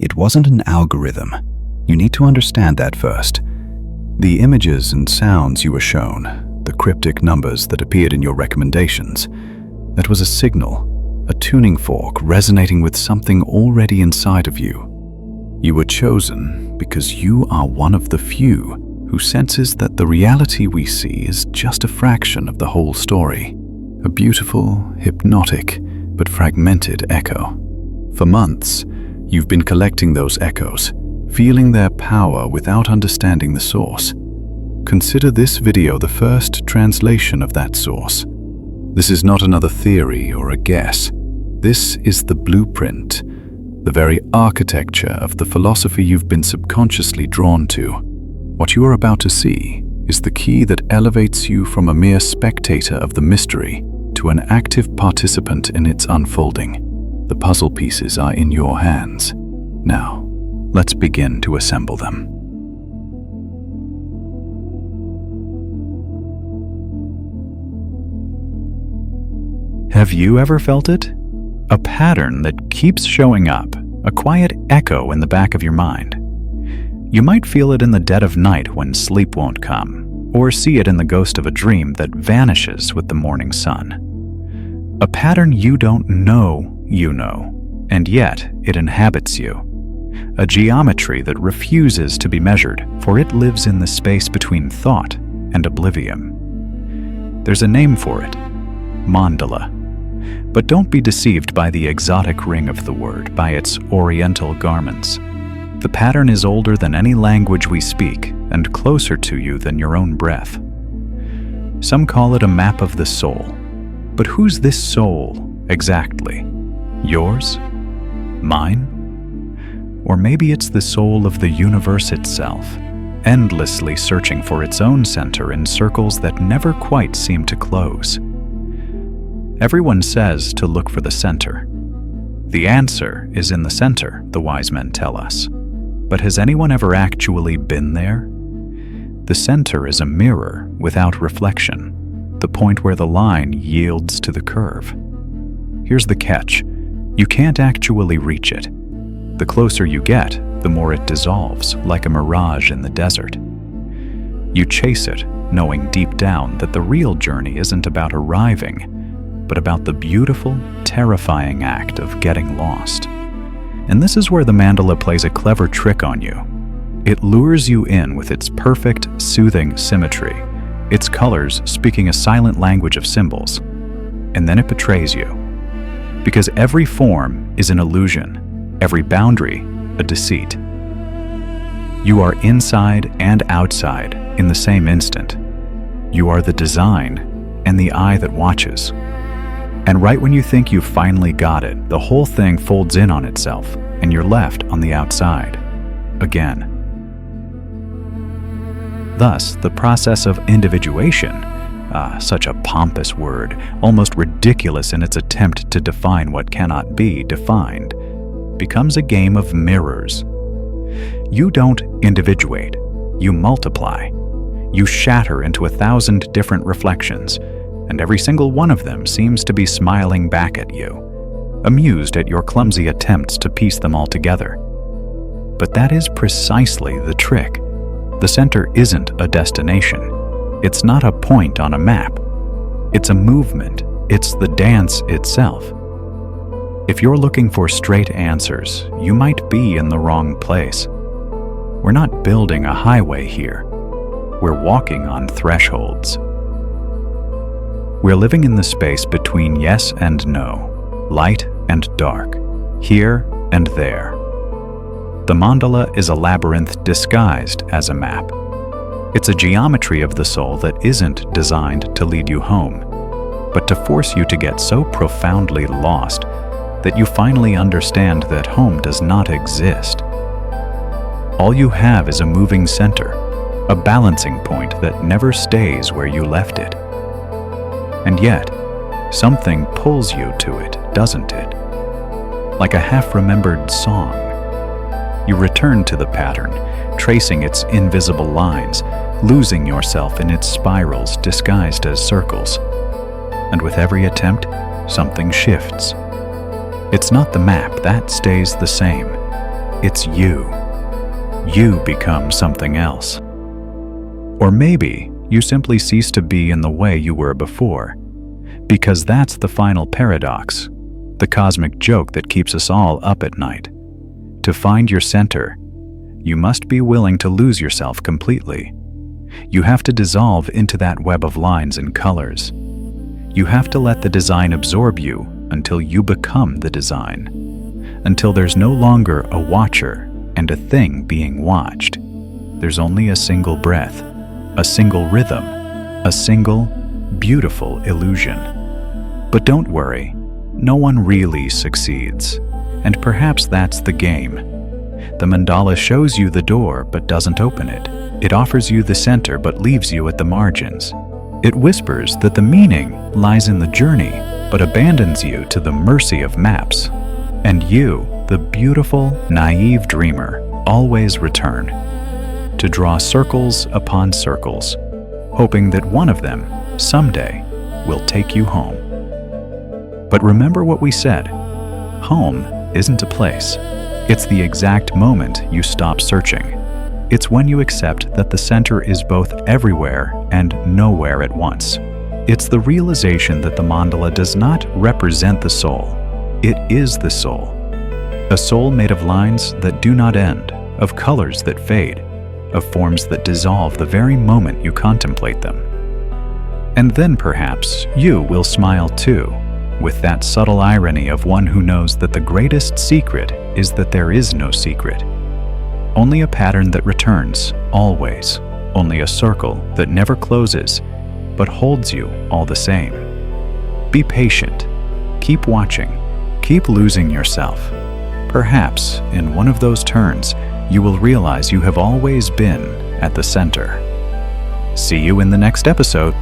It wasn't an algorithm. You need to understand that first. The images and sounds you were shown, the cryptic numbers that appeared in your recommendations, that was a signal, a tuning fork resonating with something already inside of you. You were chosen because you are one of the few who senses that the reality we see is just a fraction of the whole story, a beautiful, hypnotic, but fragmented echo. For months, you've been collecting those echoes, feeling their power without understanding the source. Consider this video the first translation of that source. This is not another theory or a guess. This is the blueprint, the very architecture of the philosophy you've been subconsciously drawn to. What you are about to see is the key that elevates you from a mere spectator of the mystery to an active participant in its unfolding. The puzzle pieces are in your hands. Now, let's begin to assemble them. Have you ever felt it? A pattern that keeps showing up, a quiet echo in the back of your mind. You might feel it in the dead of night when sleep won't come, or see it in the ghost of a dream that vanishes with the morning sun. A pattern you don't know you know, and yet it inhabits you. A geometry that refuses to be measured, for it lives in the space between thought and oblivion. There's a name for it, Mandala. But don't be deceived by the exotic ring of the word, by its oriental garments. The pattern is older than any language we speak, and closer to you than your own breath. Some call it a map of the soul. But who's this soul, exactly? Yours? Mine? Or maybe it's the soul of the universe itself, endlessly searching for its own center in circles that never quite seem to close. Everyone says to look for the center. The answer is in the center, the wise men tell us. But has anyone ever actually been there? The center is a mirror without reflection, the point where the line yields to the curve. Here's the catch. You can't actually reach it. The closer you get, the more it dissolves, like a mirage in the desert. You chase it, knowing deep down that the real journey isn't about arriving, but about the beautiful, terrifying act of getting lost. And this is where the mandala plays a clever trick on you. It lures you in with its perfect, soothing symmetry, its colors speaking a silent language of symbols, and then it betrays you. Because every form is an illusion, every boundary a deceit. You are inside and outside in the same instant. You are the design and the eye that watches. And right when you think you've finally got it, the whole thing folds in on itself, and you're left on the outside. Again. Thus, the process of individuation, such a pompous word, almost ridiculous in its attempt to define what cannot be defined, becomes a game of mirrors. You don't individuate, you multiply. You shatter into 1,000 different reflections, and every single one of them seems to be smiling back at you, amused at your clumsy attempts to piece them all together. But that is precisely the trick. The center isn't a destination. It's not a point on a map. It's a movement. It's the dance itself. If you're looking for straight answers, you might be in the wrong place. We're not building a highway here. We're walking on thresholds. We're living in the space between yes and no, light and dark, here and there. The mandala is a labyrinth disguised as a map. It's a geometry of the soul that isn't designed to lead you home, but to force you to get so profoundly lost that you finally understand that home does not exist. All you have is a moving center, a balancing point that never stays where you left it. And yet, something pulls you to it, doesn't it? Like a half-remembered song. You return to the pattern, tracing its invisible lines, losing yourself in its spirals disguised as circles. And with every attempt, something shifts. It's not the map, that stays the same. it's you. You become something else. Or maybe you simply cease to be in the way you were before, because that's the final paradox, the cosmic joke that keeps us all up at night. To find your center, you must be willing to lose yourself completely. You have to dissolve into that web of lines and colors. You have to let the design absorb you until you become the design, until there's no longer a watcher and a thing being watched. There's only a single breath, a single rhythm, a single, beautiful illusion. But don't worry, no one really succeeds, and perhaps that's the game. The mandala shows you the door but doesn't open it. It offers you the center but leaves you at the margins. It whispers that the meaning lies in the journey but abandons you to the mercy of maps. And you, the beautiful, naive dreamer, always return, to draw circles upon circles, hoping that one of them, someday, will take you home. But remember what we said. Home isn't a place. It's the exact moment you stop searching. It's when you accept that the center is both everywhere and nowhere at once. It's the realization that the mandala does not represent the soul. It is the soul. A soul made of lines that do not end, of colors that fade, of forms that dissolve the very moment you contemplate them. And then perhaps you will smile too, with that subtle irony of one who knows that the greatest secret is that there is no secret. Only a pattern that returns, always. Only a circle that never closes, but holds you all the same. Be patient. Keep watching. Keep losing yourself. Perhaps, in one of those turns, you will realize you have always been at the center. See you in the next episode.